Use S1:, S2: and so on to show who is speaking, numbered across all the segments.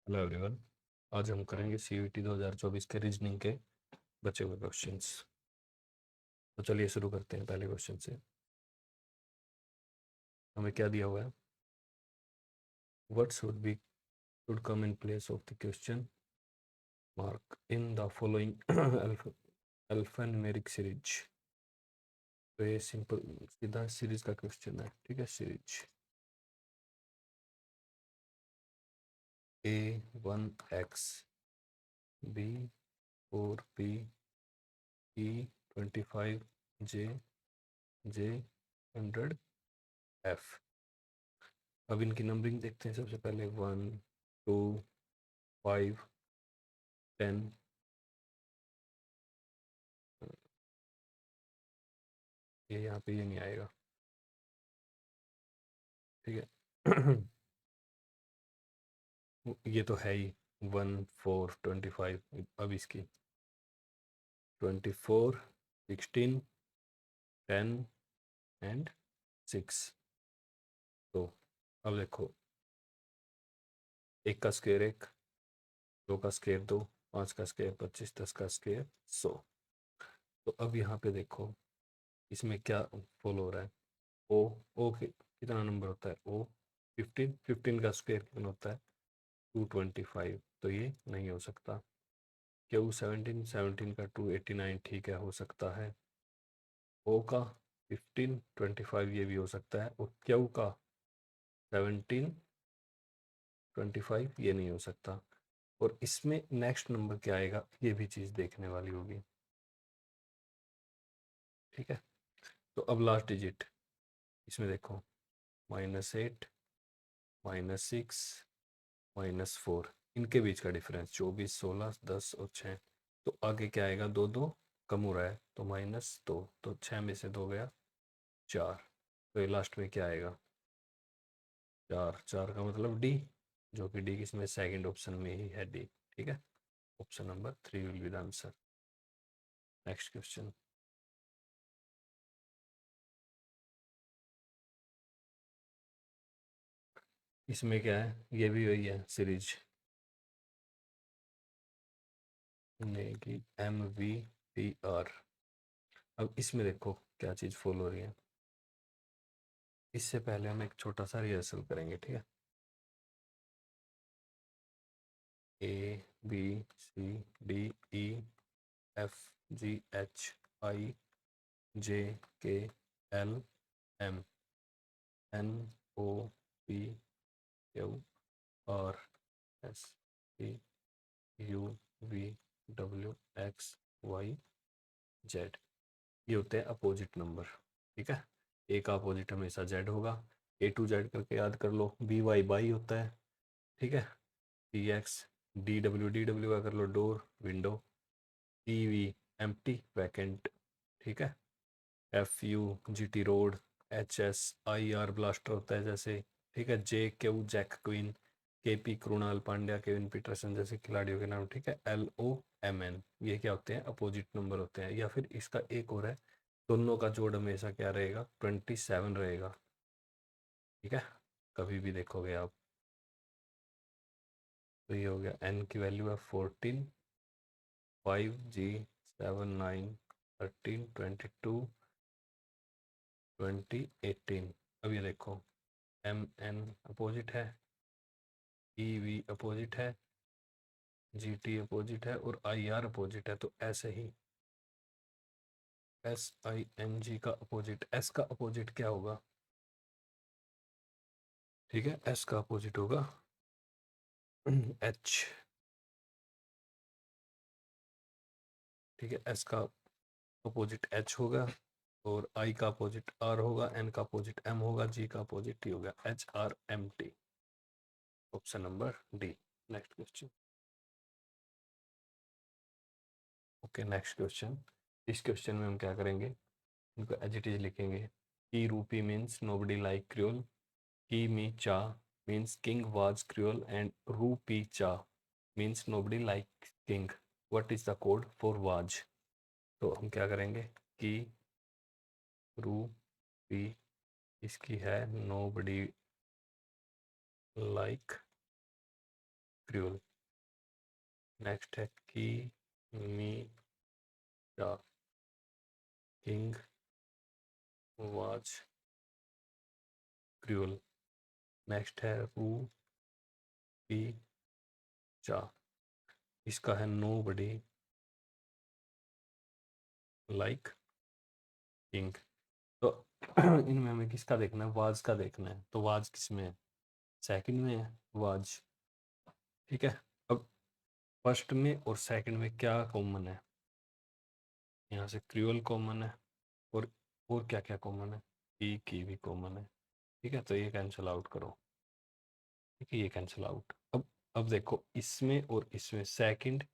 S1: Hello everyone. आज हम करेंगे सीयूईटी 2024 के रीजनिंग के बचे हुए क्वेश्चंस। तो चलिए शुरू करते हैं पहले क्वेश्चन से। हमें क्या दिया हुआ है? What should come in place of the question mark in the following alphanumeric series. तो ये सिंपल सीधा सीरीज का क्वेश्चन है, ठीक है। Series A1X B4B E25 J100F। अब इनकी नंबरिंग देखते हैं। सबसे पहले 1 2 5 10। ये यहाँ पे ये नहीं आएगा, ठीक है। ये तो है ही 1 4 25। अब इसकी 24 16 10 एंड 6। तो अब देखो, एक का स्क्वायर एक, दो का स्क्वायर दो, पाँच का स्क्वायर 25, 10 का स्क्वायर 100। तो अब यहाँ पे देखो इसमें क्या फॉलो हो रहा है। ओ कितना नंबर होता है? ओ 15। 15 का स्क्वायर कितना होता है? 225। तो ये नहीं हो सकता। क्यू 17, 17 का 289, ठीक है, हो सकता है। ओ का 15 25 ये भी हो सकता है। और क्यू का 17 25 ये नहीं हो सकता। और इसमें नेक्स्ट नंबर क्या आएगा, ये भी चीज़ देखने वाली होगी, ठीक है। तो अब लास्ट डिजिट इसमें देखो, -8 -6 -4, इनके बीच का डिफरेंस 24 16 10 और 6। तो आगे क्या आएगा? दो दो कम हो रहा है तो -2। तो 6 में से 2 गया 4। तो ये लास्ट में क्या आएगा? 4। 4 का मतलब डी, जो कि डी किसमें? सेकंड ऑप्शन में ही है, डी, ठीक है। Option number 3 will be the answer. Next question. इसमें क्या है? ये भी वही है सीरीज की MVPR। अब इसमें देखो क्या चीज़ फॉलो हो रही है। इससे पहले हम एक छोटा सा रिहर्सल करेंगे, ठीक है। ABCDEFGHIJKLMNOPQRSTUVWXYZ। ये होते हैं अपोजिट नंबर, ठीक है। ए का अपोजिट हमेशा जेड होगा। A to Z करके याद कर लो। BY बाई होता है, ठीक है। DX DW का कर लो, door window. EV empty vacant, ठीक है। FU GT रोड। HSIR ब्लास्टर होता है जैसे, ठीक है। JQ jack queen. KP Krunal Pandya, Kevin Pietersen जैसे खिलाड़ियों के नाम, ठीक है। LOMN ये क्या होते हैं? अपोजिट नंबर होते हैं। या फिर इसका एक और है, दोनों का जोड़ हमेशा क्या रहेगा? 27 रहेगा, ठीक है। कभी भी देखोगे आप। तो ये हो गया, N की वैल्यू है 14 5G 7 9 13 22 20 18। अब ये देखो, MN अपोजिट है, EV अपोजिट है, GT अपोजिट है और IR अपोजिट है। तो ऐसे ही SING का अपोजिट, S का अपोजिट क्या होगा? ठीक है, S का अपोजिट होगा H, ठीक है। S का अपोजिट H होगा और I का अपोजिट R होगा, N का अपोजिट M होगा, G का अपोजिट T होगा। HRMT, option number D. Next question. Okay, next question. इस क्वेश्चन में हम क्या करेंगे, इनको एज इट इज लिखेंगे। की रूपी मीन्स नोबडी लाइक क्रियोल। की मी चा means king was creole and रूपी चा means nobody like king. What is the code for was? तो हम क्या करेंगे कि रूपी इसकी है नोबडी लाइक क्रियोल। नेक्स्ट है की, मी, चा, किंग, वाज, क्रियोल। नेक्स्ट है रू, पी, चा। इसका है नो बडी लाइक किंग। तो इनमें हमें किसका देखना है, वाज का देखना है। तो वाज किस में है, सेकंड में है वाज। ठीक है, अब फर्स्ट में और सेकंड में क्या कॉमन है, यहाँ से क्रियोल कॉमन है, और क्या क्या कॉमन है, पी की भी कॉमन है। ठीक है, तो ये कैंसिल आउट करो। ठीक है, ये कैंसिल आउट। अब देखो इसमें और इसमें सेकंड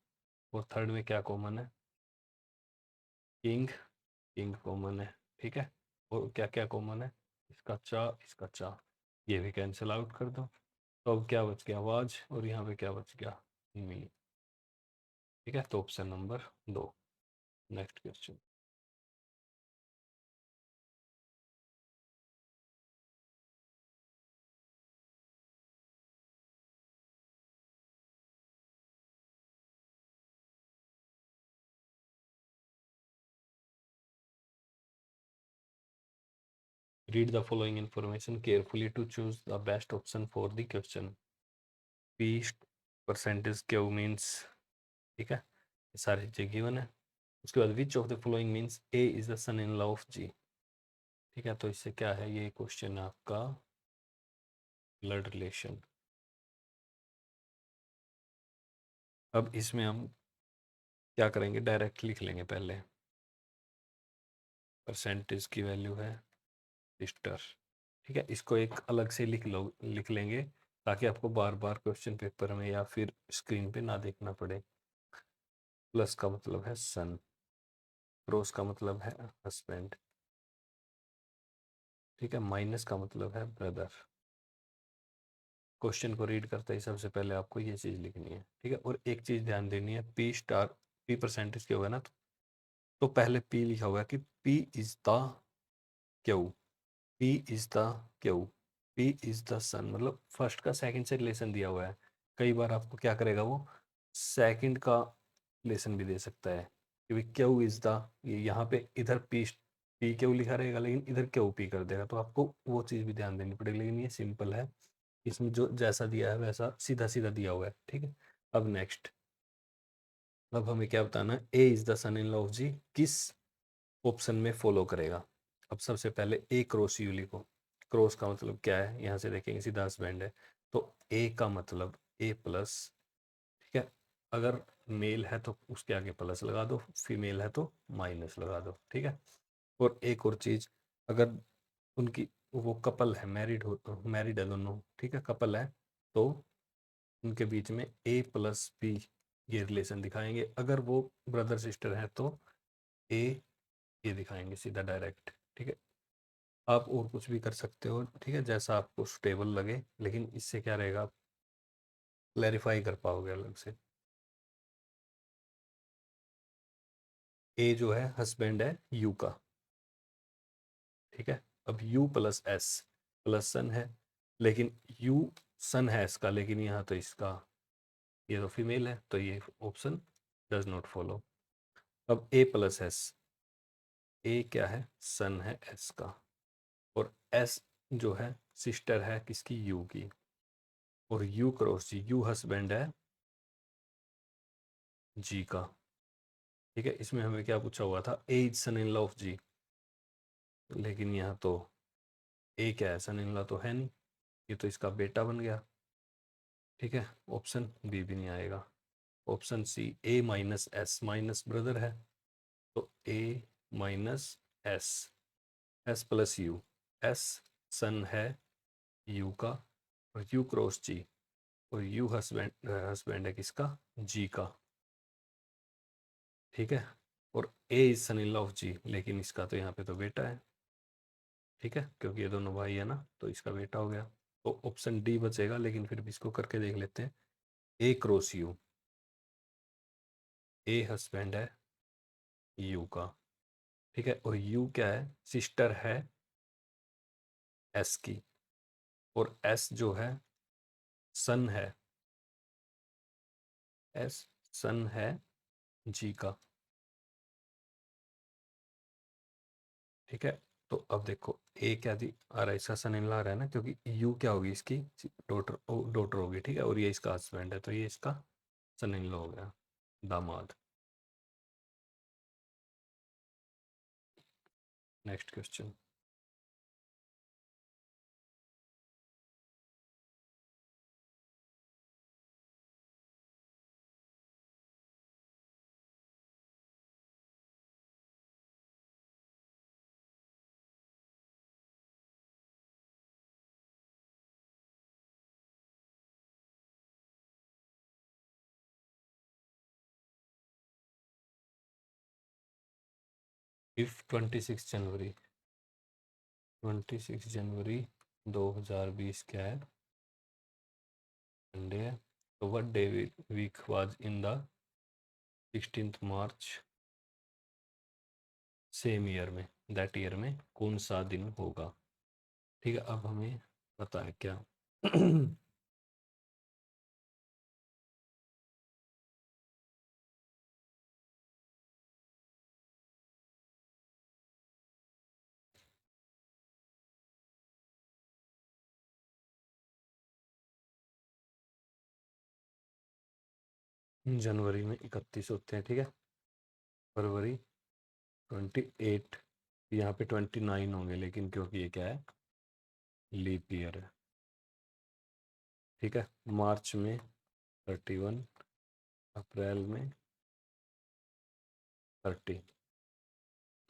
S1: और थर्ड में क्या कॉमन है, किंग, किंग कॉमन है। ठीक है, और क्या क्या कॉमन है, इसका चा, ये भी कैंसिल आउट कर दो। तो अब क्या बच गया, वाज, और यहाँ पे क्या बच गया, मी। ठीक है, तो option number 2। Next question. Read the following information carefully to choose the best option for the question. P percentage Q means, ठीक है, ये सारी चीजें गिवन है। उसके बाद which of the following means A is the son in law of G. ठीक है, तो इससे क्या है, ये क्वेश्चन है आपका ब्लड रिलेशन। अब इसमें हम क्या करेंगे, डायरेक्ट लिख लेंगे पहले। परसेंटेज की वैल्यू है सिस्टर। ठीक है, इसको एक अलग से लिख लेंगे, ताकि आपको बार बार क्वेश्चन पेपर में या फिर स्क्रीन पे ना देखना पड़े। प्लस का मतलब है सन, क्रॉस का मतलब है हस्बैंड। ठीक है, माइनस का मतलब है ब्रदर। क्वेश्चन को रीड करते ही सबसे पहले आपको ये चीज लिखनी है। ठीक है, और एक चीज ध्यान देनी है, पी स्टार, पी परसेंटेज क्या होगा ना, तो पहले पी लिखा हुआ है कि P is the Q, P is the Q, P is the son, मतलब फर्स्ट का सेकंड से रिलेशन दिया हुआ है। कई बार आपको क्या करेगा वो, सेकंड का रिलेशन भी दे सकता है कि भाई क्यू इज द, ये यहाँ पे इधर पी क्यू लिखा रहेगा, लेकिन इधर क्यू पी कर देगा, तो आपको वो चीज़ भी ध्यान देनी पड़ेगी। लेकिन ये सिंपल है, इसमें जो जैसा दिया है वैसा सीधा सीधा दिया हुआ है। ठीक है, अब नेक्स्ट, अब हमें क्या बताना है, A is the son in law of G किस ऑप्शन में फॉलो करेगा। अब सबसे पहले ए क्रॉस यू लिखो। क्रॉस का मतलब क्या है, यहाँ से देखेंगे सीधा हस्बैंड है, तो ए का मतलब ए प्लस। ठीक है, अगर मेल है तो उसके आगे प्लस लगा दो, फीमेल है तो माइनस लगा दो। ठीक है, और एक और चीज, अगर उनकी वो कपल है, मैरिड है दोनों, ठीक है, कपल है, तो उनके बीच में ए प्लस बी ये रिलेशन दिखाएंगे। अगर वो ब्रदर सिस्टर है तो ए ये दिखाएंगे सीधा डायरेक्ट। ठीक है, आप और कुछ भी कर सकते हो, ठीक है, जैसा आपको सुटेबल लगे, लेकिन इससे क्या रहेगा, आप क्लैरिफाई कर पाओगे अलग से। ए जो है हस्बैंड है यू का। ठीक है, अब यू प्लस एस, प्लस सन है, लेकिन यू सन है इसका, लेकिन यहाँ तो इसका, ये तो फीमेल है, तो ये ऑप्शन डज नॉट फॉलो। अब ए प्लस एस, ए क्या है, सन है एस का, और एस जो है सिस्टर है किसकी, यू की, और U cross G, U husband है जी का। ठीक है, इसमें हमें क्या पूछा हुआ था, A is son in law of G, लेकिन यहाँ तो ए क्या है, सन इन लॉ तो है नहीं, ये तो इसका बेटा बन गया। ठीक है, ऑप्शन बी भी नहीं आएगा। Option C, A minus S, minus brother है, तो A minus S, S plus U, S son है यू का, और यू क्रॉस जी, और यू हस्बैंड, हस्बैंड है किसका, जी का। ठीक है, और A is son in law of G, लेकिन इसका तो यहाँ पे तो बेटा है। ठीक है, क्योंकि ये दोनों भाई है ना, तो इसका बेटा हो गया। तो ऑप्शन डी बचेगा, लेकिन फिर भी इसको करके देख लेते हैं। ए क्रॉस यू, ए हस्बैंड है यू का। ठीक है, और यू क्या है, सिस्टर है एस की, और एस जो है सन है एस सन है जी का, ठीक है। तो अब देखो ए क्या दी आ रहा है, इसका सन इन ला रहा है ना, क्योंकि यू क्या होगी इसकी डॉटर, डॉटर होगी, ठीक है, और ये इसका हस्बैंड है, तो ये इसका सन इन लॉ हो गया, दामाद। Next question. If 26 January 26 January 2020 क्या है, संडे है, तो what day week was in the 16 March same year में, दैट ईयर में कौन सा दिन होगा, ठीक है। अब हमें पता है क्या जनवरी में 31 होते हैं, ठीक है। फरवरी 28, यहाँ पे 29 होंगे, लेकिन क्योंकि ये क्या है, लीप ईयर है, ठीक है। मार्च में 31, अप्रैल में 30।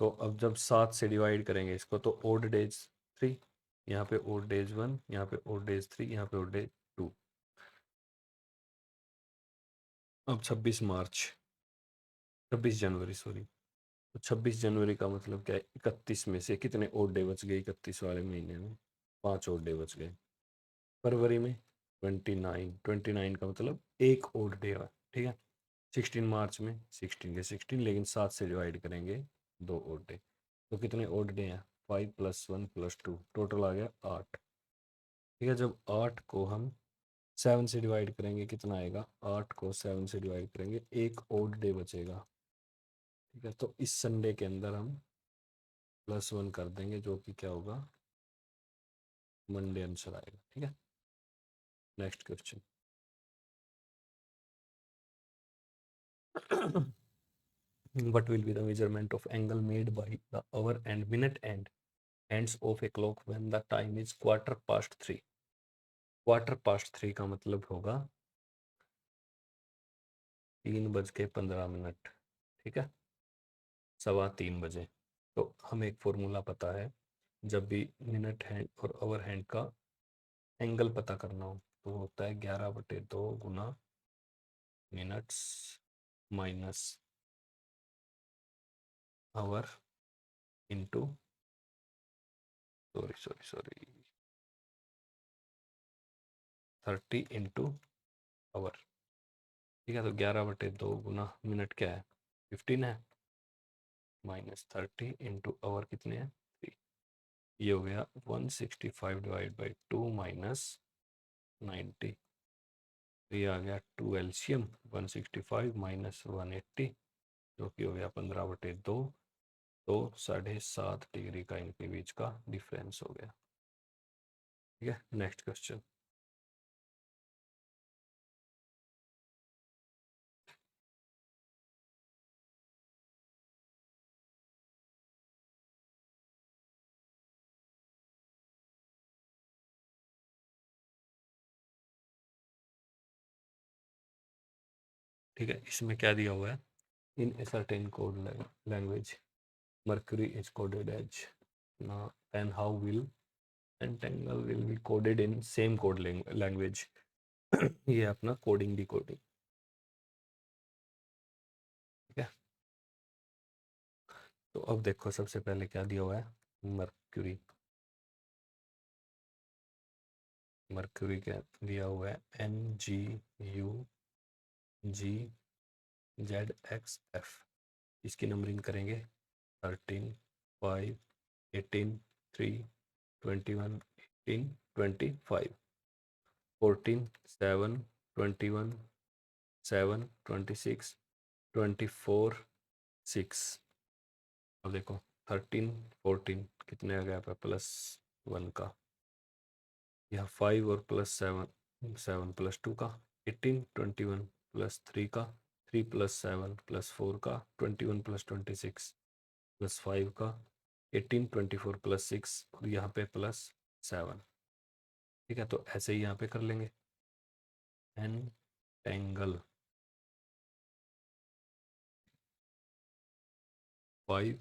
S1: तो अब जब 7 से डिवाइड करेंगे इसको, तो ओड डेज 3, यहाँ पे ओड डेज 1, यहाँ पे ओड डेज 3, यहाँ पे ओड डेज 2। अब 26 जनवरी सॉरी, तो 26 जनवरी का मतलब क्या है, 31 में से कितने ओड डे बच गए, 31 वाले महीने में 5 ओड डे बच गए। फरवरी में 29, 29 का मतलब एक ओड डे है, ठीक है। 16 मार्च में 16 के 16, लेकिन 7 से डिवाइड करेंगे 2 ओड डे, तो कितने ओड डे हैं, 5 + 1 + 2, टोटल आ गया 8, ठीक है। जब 8 को हम 7 से डिवाइड करेंगे कितना आएगा, 8 को 7 से डिवाइड करेंगे, एक ओड डे बचेगा, ठीक है। तो इस संडे के अंदर हम +1 कर देंगे, जो कि क्या होगा, मंडे आंसर आएगा, ठीक है। Next question. What will be the measurement of angle made by the hour and minute and hands of a clock when the time is 3:15? 3:15 का मतलब होगा 3:15, ठीक है, 3:15 तो हमें एक फॉर्मूला पता है, जब भी मिनट हैंड और आवर हैंड का एंगल पता करना हो, तो होता है 11/2 गुना minutes minus hour into, sorry sorry sorry, 30 into hour, ठीक है। तो 11/2 गुना मिनट क्या है, 15 है, माइनस 30 इंटू आवर कितने हैं, 3। ये हो गया 165/2 माइनस 90, तो ये आ गया 2 एलसीएम 165 माइनस 180, जो कि हो गया 15/2, तो 7.5 डिग्री का इनके बीच का डिफरेंस हो गया, ठीक है। Next question. ठीक है, इसमें क्या दिया हुआ है, in a certain code language mercury is coded as now, and how will entangle will be coded in same code language ये अपना कोडिंग डिकोडिंग, ठीक है। तो अब देखो सबसे पहले क्या दिया हुआ है, मर्क्यूरी, मर्क्यूरी क्या दिया हुआ है, MgU G Z X F, इसकी नंबरिंग करेंगे 13, 5, 18, 3, 21, 18, 25, 14, 7, 21, 7, 26, 24, 6। अब देखो 13, 14 कितने का गैप है, +1 का। यह 5 और +7, 7 +2 का 18, 21 +3 का 3 +7 +4 का 21 +26 +5 का 18, 24 +6 और यहाँ पे +7। ठीक है, तो ऐसे ही यहाँ पे कर लेंगे। एंगल 5,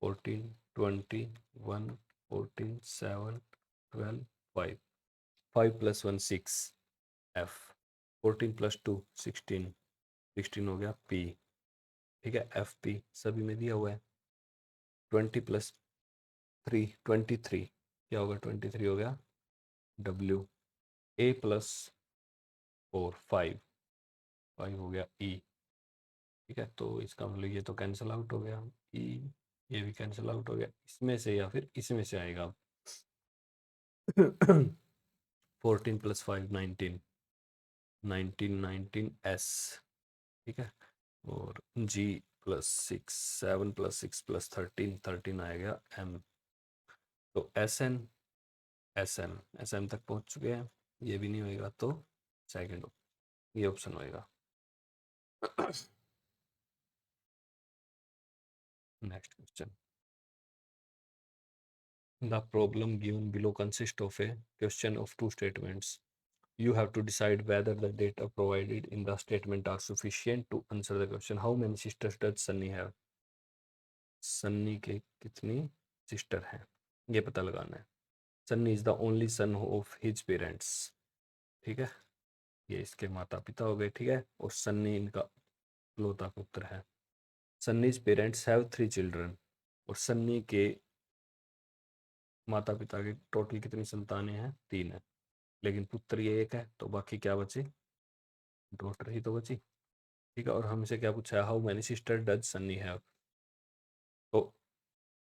S1: 14, 21, 14, 7, 12, 5, 5 + 1 6 F, 14 + 2 16, 16 हो गया P। ठीक है, एफ पी सभी में दिया हुआ है। 20 + 3 23, क्या होगा 23 हो गया W। A + 4 5, 5 हो गया E। ठीक है, तो इसका मतलब ये तो कैंसिल आउट हो गया E, ये भी कैंसिल आउट हो गया, इसमें से या फिर इसमें से आएगा। 14 + 5 19, 19 19 S। ठीक है, और G + 6 7 + 6 + 13 13 आएगा M। तो एस एन तक पहुंच चुके हैं। ये भी नहीं होएगा तो सेकंड ये ऑप्शन होएगा। Next question. The problem given below consist of A question of two statements. You have to decide whether the data provided in the statement are sufficient to answer the question. How many sisters does Sunny have? Sunny के कितनी sister हैं ये पता लगाना है। Sunny is the only son of his parents. ठीक है, ये इसके माता पिता हो गए। ठीक है, और सन्नी इनका इकलौता पुत्र है। सन्नीज पेरेंट्स हैव 3 चिल्ड्रन, और सन्नी के माता पिता के टोटल कितनी संतानें हैं, 3 है, लेकिन पुत्र ये एक है, तो बाकी क्या बची, डॉटर ही तो बची। ठीक है, और हमसे क्या पूछा है, how many sister does Sunny have. तो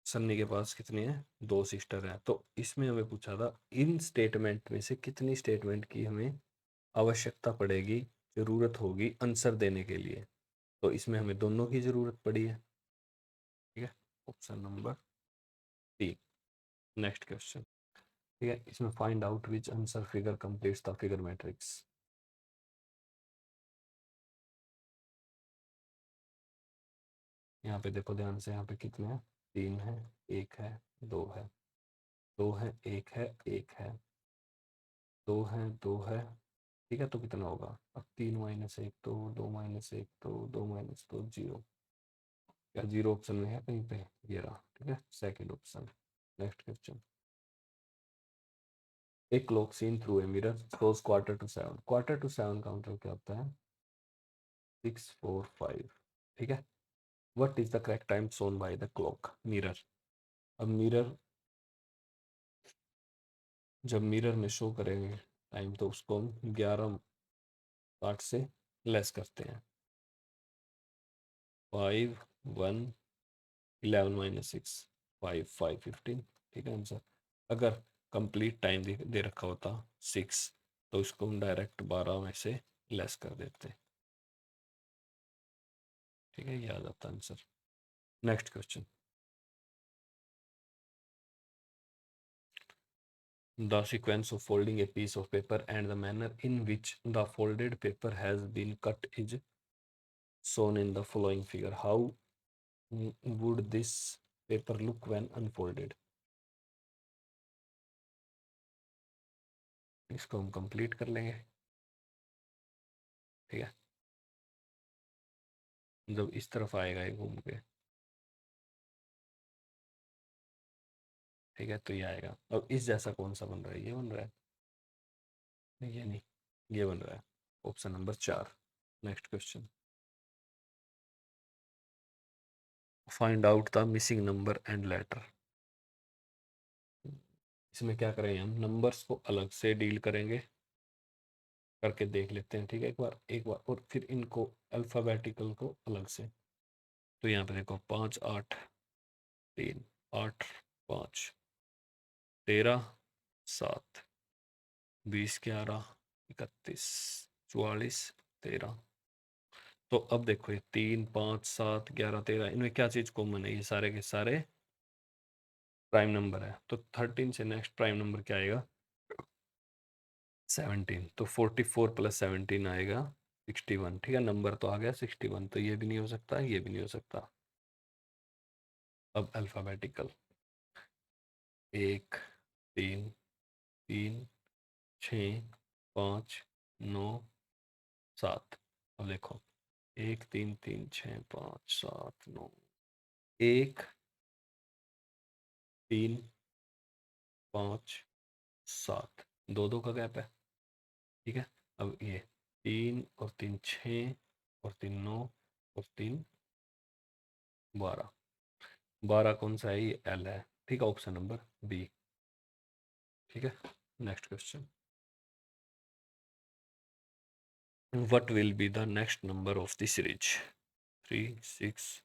S1: सन्नी के पास कितनी है, 2 सिस्टर हैं। तो इसमें हमें पूछा था इन स्टेटमेंट में से कितनी स्टेटमेंट की हमें आवश्यकता पड़ेगी, जरूरत होगी आंसर देने के लिए। तो इसमें हमें दोनों की जरूरत पड़ी है। ठीक है, ऑप्शन नंबर 3। Next question. ठीक है, इसमें find out which answer figure completes the figure matrix. यहाँ पे देखो ध्यान से, यहाँ पे कितने हैं, 3 है, 1 है, 2 है, 2 है, 1 है, 1 है, 2 है, 2 है। ठीक है, तो कितना होगा, अब 3 - 1 तो 2 - 1 तो 2 - 2 0। क्या 0 ऑप्शन में है कहीं पे, ये रहा। ठीक है, second option. Next question. A clock seen through a mirror shows quarter to 7। quarter to 7 का मतलब क्या होता है, 6 4 5। ठीक है, what is the correct time shown by the clock mirror। अब मिरर, जब मिरर में शो करेंगे टाइम तो उसको हम 11 से लेस करते हैं। 5 1 11 - 6 5 5 15। ठीक है आंसर। अगर कंप्लीट टाइम दे रखा होता 6, तो इसको हम डायरेक्ट 12 में से लेस कर देते। ठीक है, ये आ जाता answer. Next question. The sequence of folding a piece of paper and the manner in which the folded paper has been cut is shown in the following figure. How would this paper look when unfolded? इसको हम complete कर लेंगे। ठीक है, जब इस तरफ आएगा ये घूम के, ठीक है, तो ये आएगा। अब इस जैसा कौन सा बन रहा है, ये बन रहा है, ये नहीं, ये बन रहा है। Option number 4। Next question. Find out the missing number and later. इसमें क्या करेंगे, हम नंबर्स को अलग से डील करेंगे, करके देख लेते हैं। ठीक है, एक बार और फिर इनको अल्फ़ाबेटिकल को अलग से। तो यहाँ पे देखो 5 8 3 8 5 13 7 20 11 31 44 13 तो अब देखो ये 3 5 7 11 13 इनमें क्या चीज कॉमन है, ये सारे के सारे प्राइम नंबर है। तो 13 से नेक्स्ट प्राइम नंबर क्या आएगा, 17। तो 44 प्लस 17 आएगा 61। ठीक है, नंबर तो आ गया 61। तो ये भी नहीं हो सकता, ये भी नहीं हो सकता। अब अल्फ़ाबेटिकल, 1 3 3 6 5 9 7। अब देखो 1 3 3 6 5 7 9, 1 3 5 7, दो दो का गैप है। ठीक है, अब ये 3 और 3 6 और 3 9 और 3 12। 12 कौन सा है, ये एल है। ठीक है, ऑप्शन नंबर बी। ठीक है, next question, what will be the next number of the series, 3 6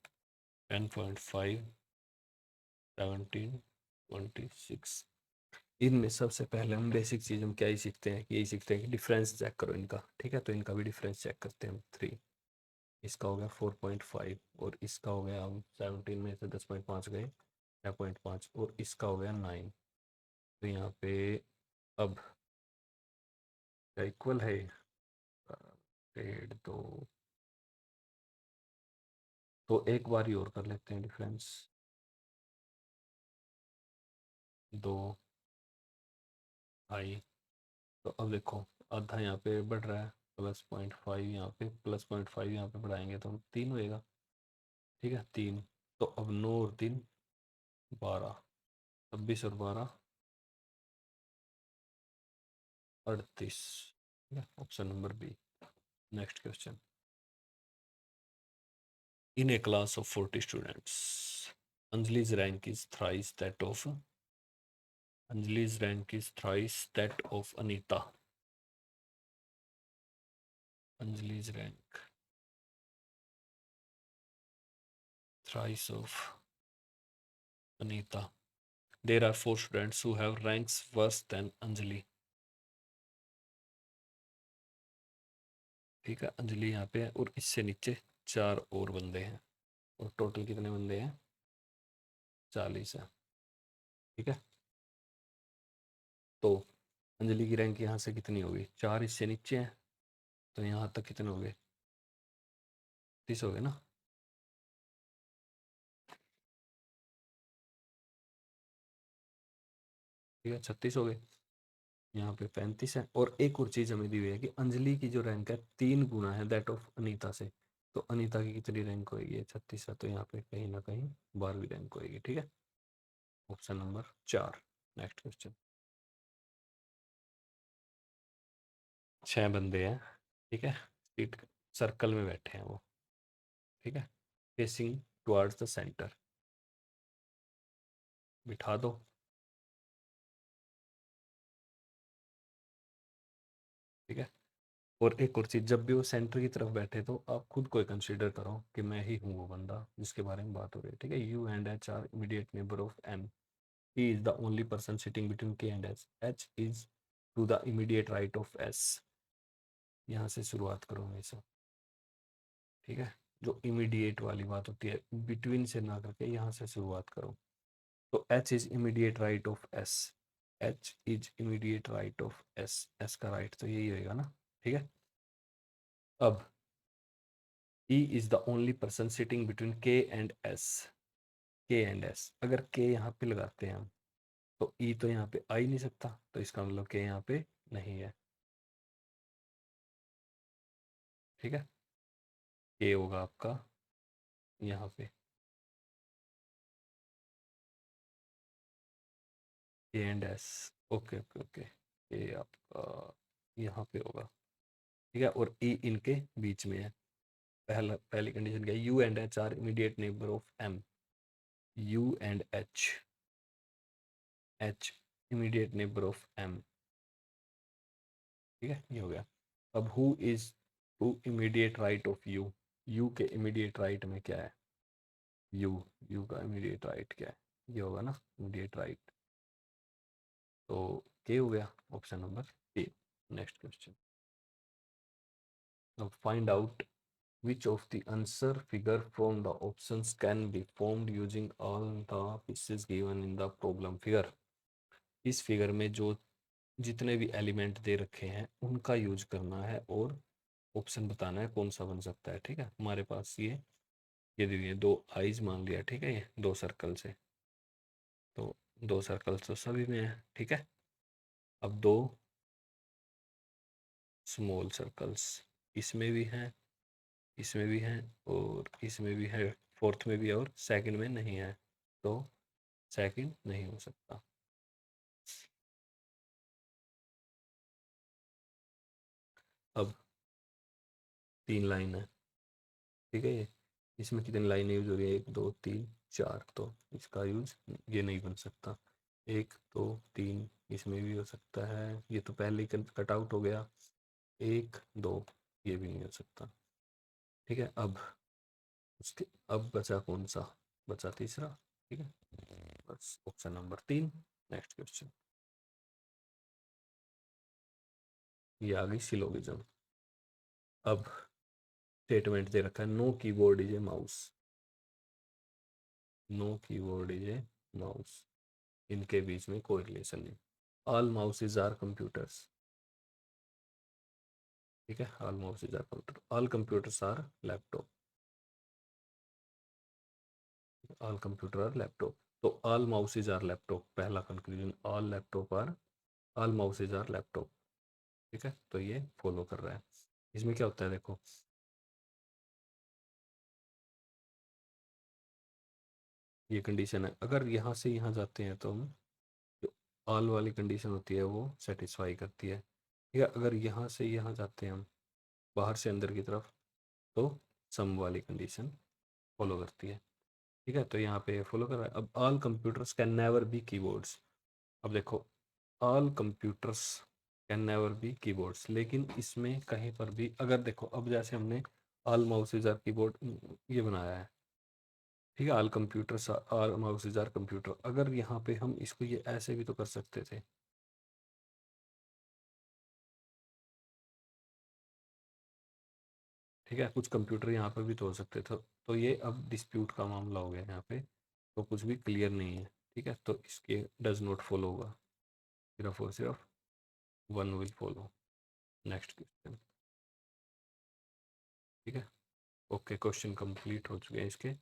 S1: 10.5 17 26। इनमें सबसे पहले हम बेसिक चीज हम क्या ही सीखते हैं कि यही सीखते हैं कि डिफरेंस चेक करो इनका। ठीक है, तो इनका भी डिफरेंस चेक करते हैं हम। 3, इसका हो गया 4.5 और इसका हो गया, हम 17 में से 10.5 गए 6.5 और इसका हो गया 9। तो यहाँ पे अब क्या इक्वल है, 1.5 2। तो एक बार ही और कर लेते हैं डिफरेंस, 2 आई। तो अब देखो आधा यहाँ पे बढ़ रहा है, +0.5 यहाँ पे, +0.5 यहाँ पे बढ़ाएंगे तो हम 3 होएगा। ठीक है, 3। तो अब 9 और 3 12, 26 और 12 38। ठीक है, option number B. Next question, in a class of 40 students Anjali's rank is thrice that of Anjali's rank is thrice that of Anita. Anjali's rank thrice of Anita. There are 4 students who have ranks worse than Anjali. ठीक है, अंजलि यहाँ पे है और इससे नीचे 4 और बंदे हैं और टोटल कितने बंदे हैं, 40 है। ठीक है, तो अंजलि की रैंक यहाँ से कितनी होगी, 4 इससे नीचे हैं तो यहाँ तक कितने हो गए, 30 हो गए ना। ठीक है, 36 हो गए, यहाँ पे 35 है। और एक और चीज हमें दी हुई है कि अंजलि की जो रैंक है 3 गुना है दैट ऑफ अनीता से। तो अनीता की कितनी रैंक होगी, 36 है, तो यहाँ पे कहीं ना कहीं 12वीं रैंक होगी। ठीक है, ऑप्शन नंबर 4। नेक्स्ट क्वेश्चन, 6 बंदे हैं। ठीक है, सीट सर्कल में बैठे हैं वो। ठीक है, फेसिंग टुवर्ड्स द सेंटर, बिठा दो। ठीक है, और एक और चीज, जब भी वो सेंटर की तरफ बैठे तो आप खुद को कंसीडर करो कि मैं ही हूँ वो बंदा जिसके बारे में बात हो रही है। ठीक है, U and H R immediate neighbour of M. He is the only person sitting between K and H. H is to the immediate right of S. यहाँ से शुरुआत करो हमेशा। ठीक है, जो इमीडिएट वाली बात होती है बिटवीन से ना करके यहाँ से शुरुआत करो। तो H is immediate right of S. H is immediate right of S. S का राइट तो यही होएगा ना। ठीक है, अब E is the only person sitting between K and S. K and S, अगर K यहाँ पे लगाते हैं हम तो E तो यहाँ पे आ ही नहीं सकता, तो इसका मतलब K यहाँ पे नहीं है। ठीक है, K होगा आपका यहाँ पे, K and S। Okay okay okay, K आपका यहाँ पे होगा। ठीक है, और E इनके बीच में है। पहली कंडीशन क्या है, U and H are immediate neighbour of M। U and H immediate neighbour of M। ठीक है, ये हो गया। अब who is to immediate right of U. U के इमीडिएट राइट में क्या है, यू। यू का इमीडिएट राइट क्या है, ये होगा ना इमीडिएट राइट। तो के हो गया option number A. Next question, अब find out Which of the answer figure from the options can be formed using all the pieces given in the problem figure? इस फिगर में जो जितने भी एलिमेंट दे रखे हैं उनका यूज करना है और ऑप्शन बताना है कौन सा बन सकता है। ठीक है, हमारे पास ये देखिए दो आईज मान लिया। ठीक है, ये दो सर्कल से, तो दो सर्कल्स तो सभी में है। ठीक है, अब दो स्मॉल सर्कल्स इसमें भी हैं, इसमें भी हैं और इसमें भी है, फोर्थ में भी है और सेकंड में नहीं है, तो सेकंड नहीं हो सकता। अब तीन लाइन है। ठीक है, ये इसमें कितनी लाइनें यूज हो रही है, एक दो तीन चार, तो इसका यूज ये नहीं बन सकता। एक दो तीन इसमें भी हो सकता है, ये तो पहले ही कट आउट हो गया। एक दो ये भी नहीं हो सकता। ठीक है, अब उसके अब बचा कौन सा, बचा तीसरा। ठीक है, बस ऑप्शन नंबर 3। नेक्स्ट क्वेश्चन, ये आ गई सिलोगिज्म। अब स्टेटमेंट दे रखा है no keyboard is a mouse, no keyboard is a mouse, इनके बीच में कोई रिलेशन नहीं। All mouses are computers. ठीक है, all mouses are computer, all computers are laptop, all computer are laptop. तो ऑल माउसेज आर लैपटॉप, पहला conclusion, all laptop are, all mouses are laptop. ठीक है, तो ये फॉलो कर रहा है। इसमें क्या होता है देखो, ये कंडीशन है, अगर यहाँ से यहाँ जाते हैं तो हम जो ऑल वाली कंडीशन होती है वो सेटिस्फाई करती है। ठीक है, अगर यहाँ से यहाँ जाते हैं हम बाहर से अंदर की तरफ, तो सम वाली कंडीशन फॉलो करती है। ठीक है, तो यहाँ पे फॉलो कर रहा है। अब all computers can never be keyboards. अब देखो, all computers can never be keyboards, लेकिन इसमें कहीं पर भी अगर देखो, अब जैसे हमने ऑल माउसेज आर कीबोर्ड ये बनाया है। ठीक है, all computers all mouses are computer, अगर यहाँ पे हम इसको ये ऐसे भी तो कर सकते थे। ठीक है, कुछ कंप्यूटर यहाँ पे भी तो हो सकते थे, तो ये अब डिस्प्यूट का मामला हो गया यहाँ पे, तो कुछ भी क्लियर नहीं है। ठीक है, तो इसके डज नॉट फॉलो होगा, सिर्फ और सिर्फ one will follow. Next question. ठीक है, ओके, क्वेश्चन कंप्लीट हो चुके हैं इसके।